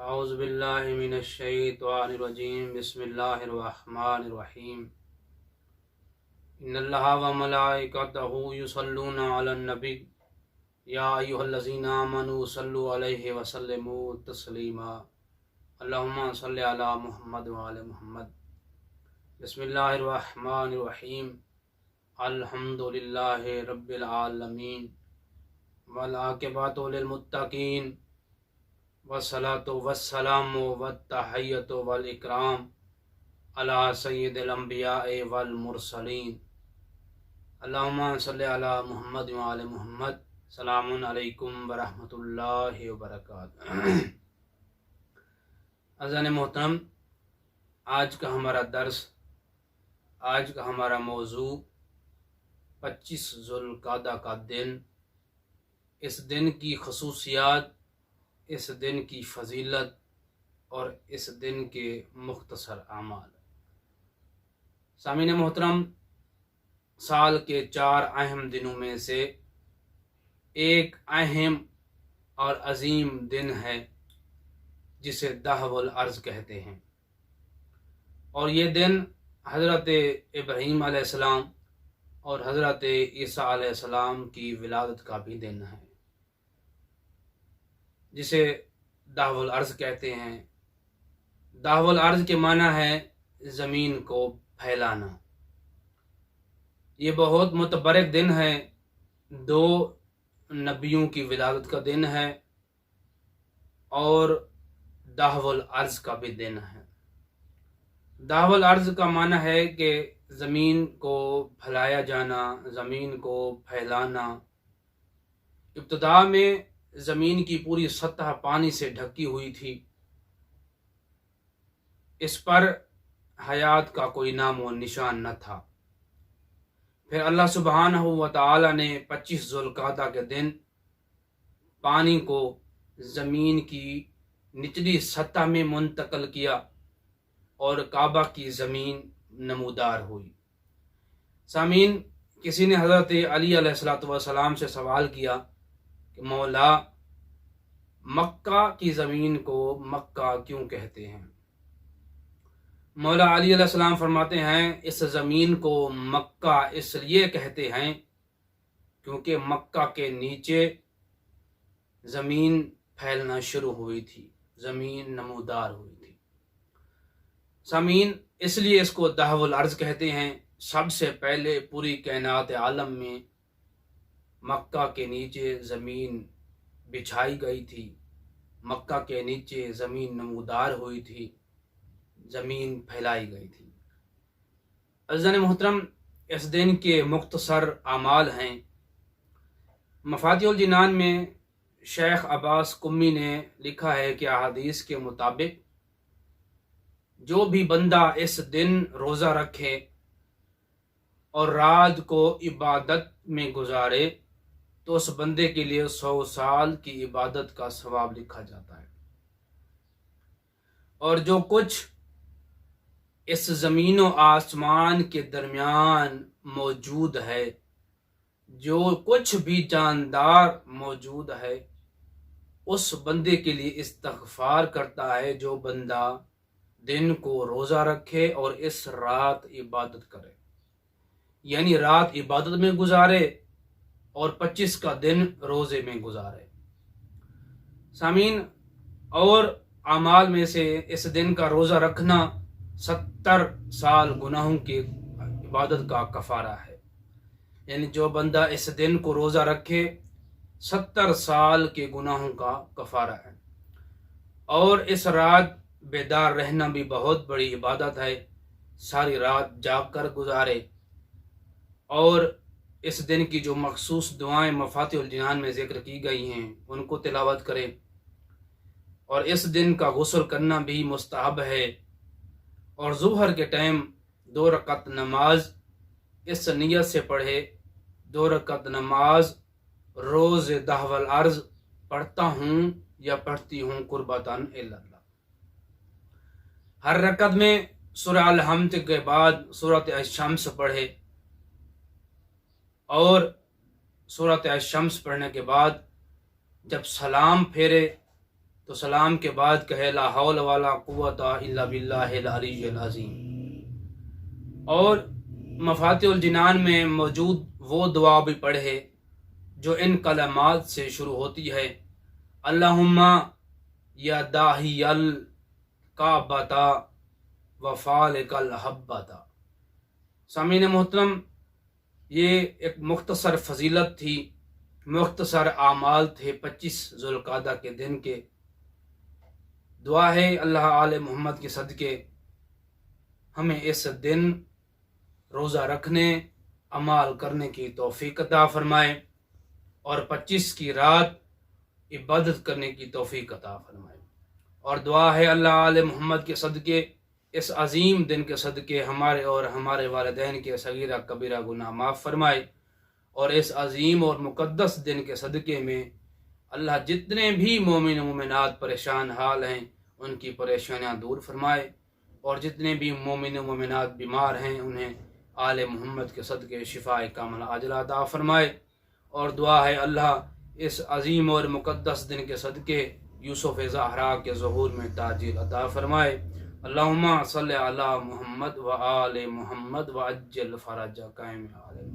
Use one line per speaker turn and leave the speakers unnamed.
اعوذ باللہ من الشیطان الرجیم بسم اللہ الرحمن الرحیم ان اللہ وملائکتہ یصلون علی النبی یا ایھا الذین آمنوا صلوا علیہ وسلموا تسلیما اللہم صلی علی محمد وعلی محمد بسم اللہ الرحمن الرحیم الحمد للہ رب العالمین والعاقبۃ للمتقین والصلاة والسلام والتحیۃ والاکرام علی سید الانبیاء والمرسلین اللہم صلی علی محمد وعلی محمد السلام علیکم ورحمۃ اللہ وبرکاتہ۔ عزیزان محترم، آج کا ہمارا درس، آج کا ہمارا موضوع 25 ذوالقعدہ کا دن، اس دن کی خصوصیات، اس دن کی فضیلت اور اس دن کے مختصر اعمال۔ سامعین محترم، سال کے 4 اہم دنوں میں سے ایک اہم اور عظیم دن ہے جسے دہو الارض کہتے ہیں، اور یہ دن حضرت ابراہیم علیہ السلام اور حضرت عیسیٰ علیہ السلام کی ولادت کا بھی دن ہے، جسے دہو الارض کہتے ہیں۔ دہو الارض کے معنی ہے زمین کو پھیلانا۔ یہ بہت متبرک دن ہے، 2 نبیوں کی ولادت کا دن ہے اور دہو الارض کا بھی دن ہے۔ دہو الارض کا معنی ہے کہ زمین کو پھیلایا جانا، زمین کو پھیلانا۔ ابتدا میں زمین کی پوری سطح پانی سے ڈھکی ہوئی تھی، اس پر حیات کا کوئی نام و نشان نہ تھا۔ پھر اللہ سبحانہ و تعالی نے 25 ذوالقعدہ کے دن پانی کو زمین کی نچلی سطح میں منتقل کیا اور کعبہ کی زمین نمودار ہوئی۔ سامعین، کسی نے حضرت علی علیہ السلام سے سوال کیا کہ مولا، مکہ کی زمین کو مکہ کیوں کہتے ہیں؟ مولا علی علیہ السلام فرماتے ہیں، اس زمین کو مکہ اس لیے کہتے ہیں کیونکہ مکہ کے نیچے زمین پھیلنا شروع ہوئی تھی، زمین نمودار ہوئی تھی۔ سامعین، اس لیے اس کو دہو الارض کہتے ہیں۔ سب سے پہلے پوری کائنات عالم میں مکہ کے نیچے زمین بچھائی گئی تھی، مکہ کے نیچے زمین نمودار ہوئی تھی، زمین پھیلائی گئی تھی۔ عزیزان محترم، اس دن کے مختصر اعمال ہیں۔ مفاتیح الجنان میں شیخ عباس قمی نے لکھا ہے کہ احادیث کے مطابق جو بھی بندہ اس دن روزہ رکھے اور رات کو عبادت میں گزارے تو اس بندے کے لیے 100 سال کی عبادت کا ثواب لکھا جاتا ہے، اور جو کچھ اس زمین و آسمان کے درمیان موجود ہے، جو کچھ بھی جاندار موجود ہے، اس بندے کے لیے استغفار کرتا ہے جو بندہ دن کو روزہ رکھے اور اس رات عبادت کرے، یعنی رات عبادت میں گزارے اور 25 کا دن روزے میں گزارے۔ سامعین، اور اعمال میں سے اس دن کا روزہ رکھنا 70 سال گناہوں کی عبادت کا کفارہ ہے، یعنی جو بندہ اس دن کو روزہ رکھے 70 سال کے گناہوں کا کفارہ ہے۔ اور اس رات بیدار رہنا بھی بہت بڑی عبادت ہے، ساری رات جاگ کر گزارے اور اس دن کی جو مخصوص دعائیں مفاتیح الجنان میں ذکر کی گئی ہیں ان کو تلاوت کرے، اور اس دن کا غسل کرنا بھی مستحب ہے، اور ظہر کے ٹائم 2 رکعت نماز اس نیت سے پڑھے، 2 رکعت نماز روز دہو الارض پڑھتا ہوں یا پڑھتی ہوں قربتاً الی اللہ۔ ہر رکعت میں سورہ الحمد کے بعد سورۃ الشمس پڑھے، اور سورۃ الشمس پڑھنے کے بعد جب سلام پھیرے تو سلام کے بعد کہے لا حول ولا قوت الا باللہ العلی العظیم۔ اور مفاتیح الجنان میں موجود وہ دعا بھی پڑھے جو ان کلمات سے شروع ہوتی ہے، اللہم یا داہی الکعبۃ و فالق الحبۃ۔ سامعین محترم، یہ ایک مختصر فضیلت تھی، مختصر اعمال تھے 25 ذوالقعدہ کے دن کے۔ دعا ہے اللہ آل محمد کے صدقے ہمیں اس دن روزہ رکھنے، اعمال کرنے کی توفیق عطا فرمائے، اور 25 کی رات عبادت کرنے کی توفیق عطا فرمائے۔ اور دعا ہے اللہ آل محمد کے صدقے اس عظیم دن کے صدقے ہمارے اور ہمارے والدین کے صغیرہ کبیرہ گناہ معاف فرمائے، اور اس عظیم اور مقدس دن کے صدقے میں اللہ جتنے بھی مومن و مومنات پریشان حال ہیں ان کی پریشانیاں دور فرمائے، اور جتنے بھی مومن و مومنات بیمار ہیں انہیں آل محمد کے صدقے شفاء کاملہ عاجلہ عطا فرمائے۔ اور دعا ہے اللہ اس عظیم اور مقدس دن کے صدقے یوسف زہرا کے ظہور میں تاجیل عطا فرمائے۔ اللہم صلی علی محمد و آل محمد و عجل فرج قائم عالم۔